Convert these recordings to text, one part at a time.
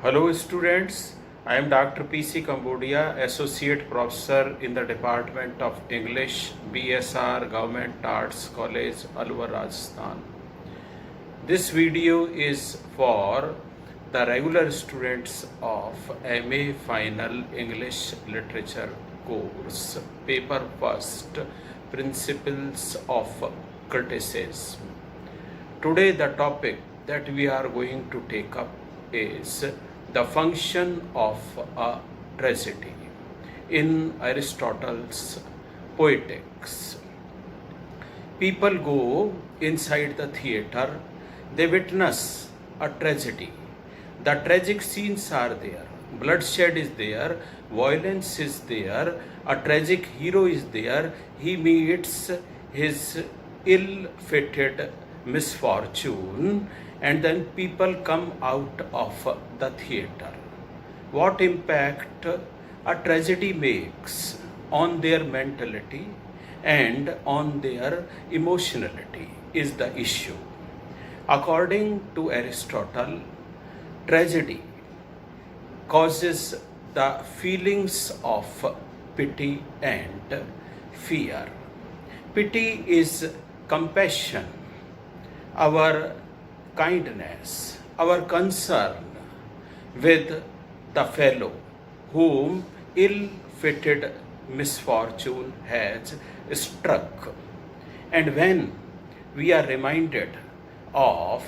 Hello students, I am Dr. PC Cambodia, Associate Professor in the Department of English, BSR Government Arts College, Alwar, Rajasthan. This video is for the regular students of MA Final English Literature course, Paper First, Principles of Criticism. Today the topic that we are going to take up is the function of a tragedy in Aristotle's Poetics. People go inside the theater, they witness a tragedy. The tragic scenes are there, bloodshed is there, violence is there, a tragic hero is there, he meets his ill-fated misfortune, and then people come out of the theater. What impact a tragedy makes on their mentality and on their emotionality is the issue. According to Aristotle, tragedy causes the feelings of pity and fear. Pity is compassion, our kindness, our concern with the fellow whom ill-fated misfortune has struck. And when we are reminded of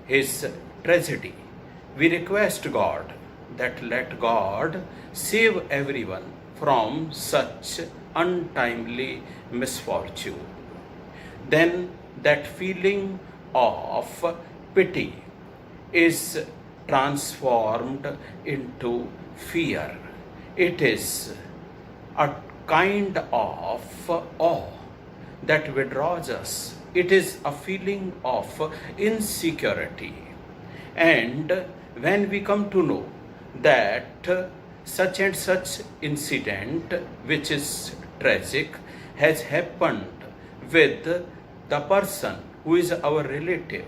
his tragedy, we request God that let God save everyone from such untimely misfortune. Then that feeling of pity is transformed into fear. It is a kind of awe that withdraws us. It is a feeling of insecurity. And when we come to know that such and such incident, which is tragic, has happened with the person who is our relative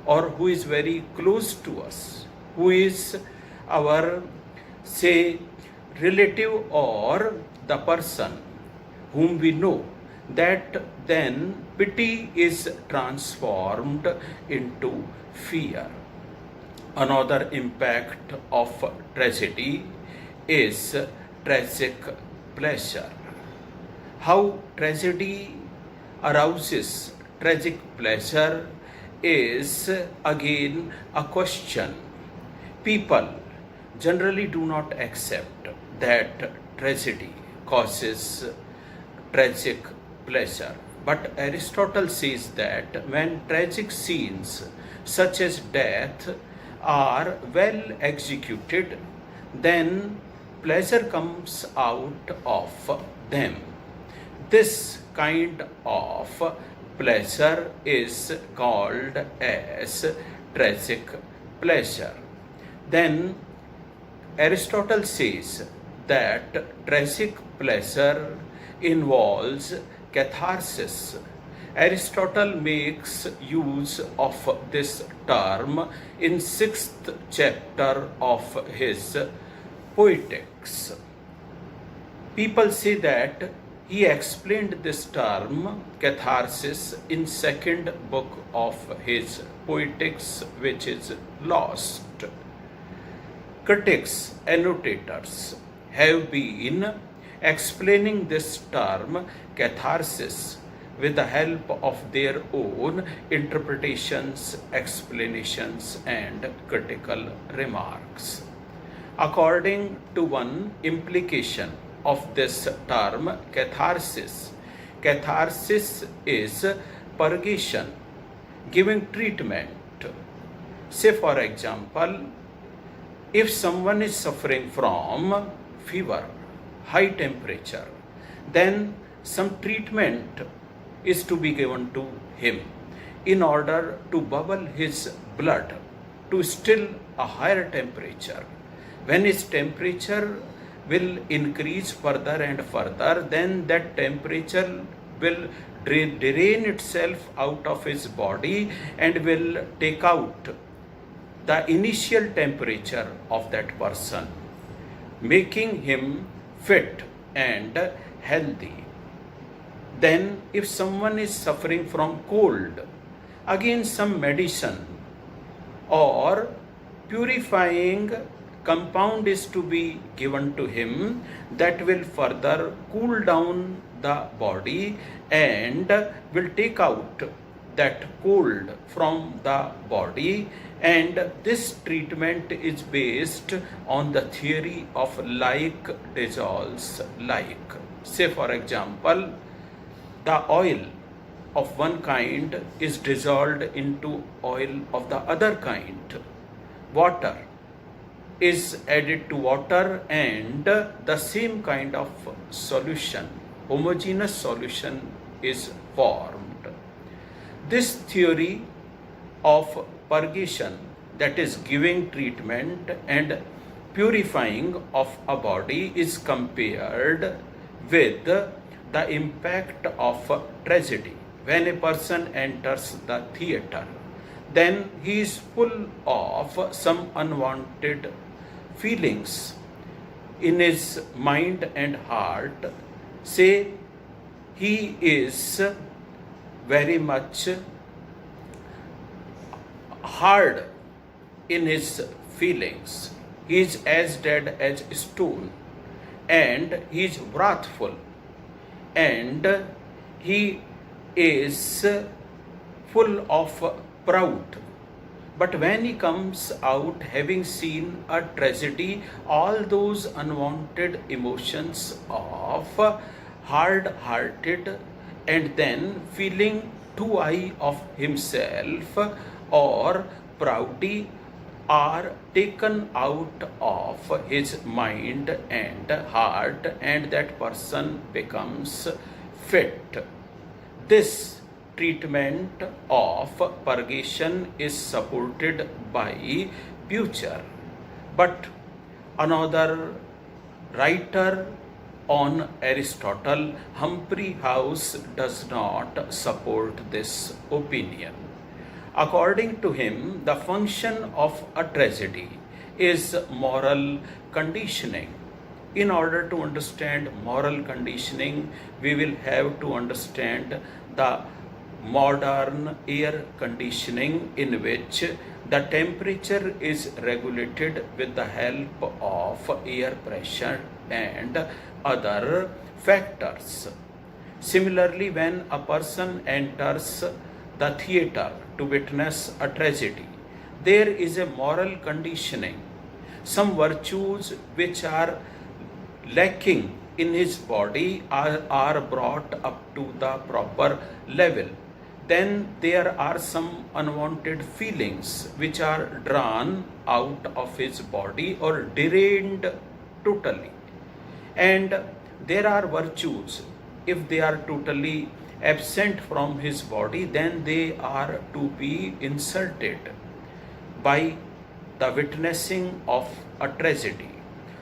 or who is very close to us, who is our, say, relative or the person whom we know, that then pity is transformed into fear. Another impact of tragedy is tragic pleasure. How tragedy arouses tragic pleasure is again a question. People generally do not accept that tragedy causes tragic pleasure. But Aristotle says that when tragic scenes such as death are well executed, then pleasure comes out of them. This kind of pleasure is called as tragic pleasure. Then Aristotle says that tragic pleasure involves catharsis. Aristotle makes use of this term in 6th chapter of his Poetics. People say that he explained this term catharsis in 2nd book of his Poetics, which is lost. Critics, annotators have been explaining this term catharsis with the help of their own interpretations, explanations, and critical remarks. According to one implication of this term catharsis, catharsis is purgation, giving treatment. Say for example, if someone is suffering from fever, high temperature, then some treatment is to be given to him in order to bubble his blood to still a higher temperature. When his temperature will increase further and further, then that temperature will drain itself out of his body and will take out the initial temperature of that person, making him fit and healthy. Then, if someone is suffering from cold, again some medicine or purifying compound is to be given to him that will further cool down the body and will take out that cold from the body. And this treatment is based on the theory of like dissolves like. Say for example, the oil of one kind is dissolved into oil of the other kind. Water is added to water and the same kind of solution, homogeneous solution, is formed. This theory of purgation, that is giving treatment and purifying of a body, is compared with the impact of tragedy. When a person enters the theater, then he is full of some unwanted feelings in his mind and heart. Say he is very much hard in his feelings. He is as dead as stone, and he is wrathful, and he is full of proud. But when he comes out having seen a tragedy, all those unwanted emotions of hard-hearted and then feeling too high of himself or proudy are taken out of his mind and heart, and that person becomes fit. This treatment of purgation is supported by Bucer, but another writer on Aristotle, Humphrey House, does not support this opinion. According to him, the function of a tragedy is moral conditioning. In order to understand moral conditioning, we will have to understand the modern air conditioning, in which the temperature is regulated with the help of air pressure and other factors. Similarly, when a person enters the theater to witness a tragedy, there is a moral conditioning. Some virtues which are lacking in his body are brought up to the proper level. Then there are some unwanted feelings which are drawn out of his body or drained totally. And there are virtues, if they are totally absent from his body, then they are to be inserted by the witnessing of a tragedy.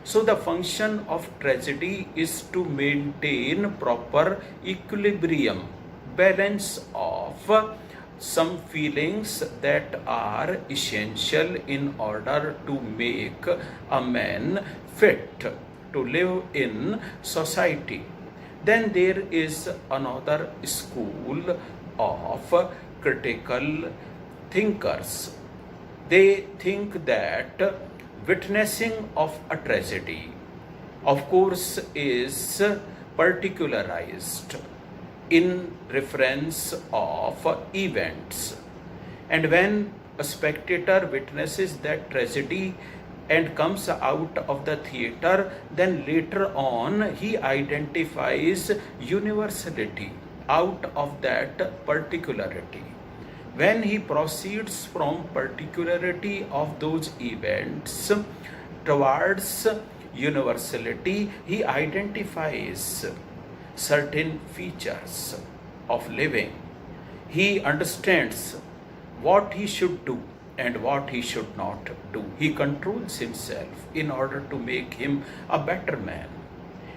So the function of tragedy is to maintain proper equilibrium, balance of some feelings that are essential in order to make a man fit to live in society. Then there is another school of critical thinkers. They think that witnessing of a tragedy, of course, is particularized in reference of events. And when a spectator witnesses that tragedy and comes out of the theater, then later on he identifies universality out of that particularity. When he proceeds from particularity of those events towards universality, he identifies certain features of living. He understands what he should do and what he should not do. He controls himself in order to make him a better man.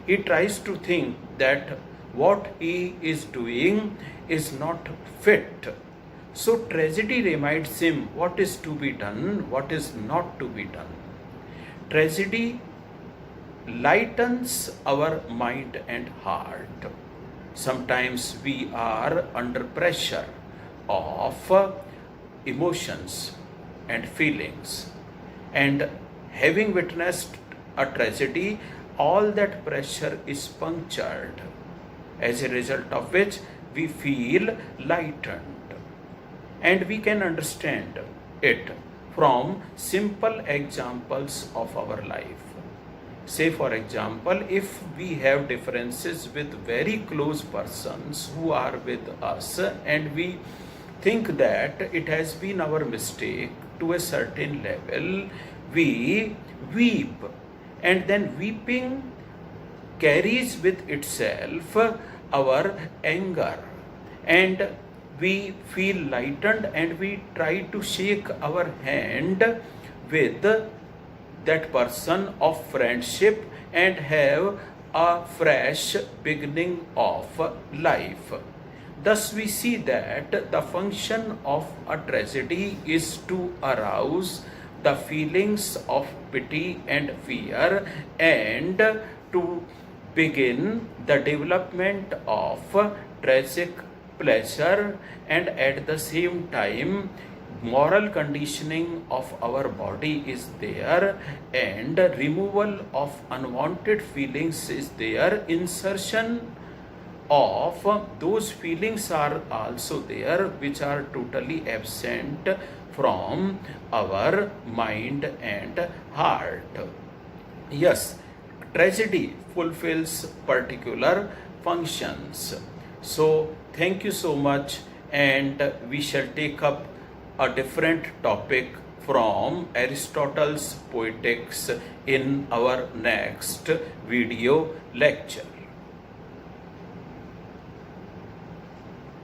He tries to think that what he is doing is not fit So tragedy reminds him what is to be done, what is not to be done. Tragedy lightens our mind and heart. Sometimes we are under pressure of emotions and feelings, and having witnessed a tragedy, all that pressure is punctured, as a result of which we feel lightened. And we can understand it from simple examples of our life. Say, for example, if we have differences with very close persons who are with us, and we think that it has been our mistake to a certain level, we weep, and then weeping carries with itself our anger, and we feel lightened, and we try to shake our hand with that person of friendship and have a fresh beginning of life. Thus, we see that the function of a tragedy is to arouse the feelings of pity and fear, and to begin the development of tragic pleasure, and at the same time moral conditioning of our body is there, and removal of unwanted feelings is there. Insertion of those feelings are also there which are totally absent from our mind and heart. Yes, tragedy fulfills particular functions. So thank you so much, and we shall take up a different topic from Aristotle's Poetics in our next video lecture.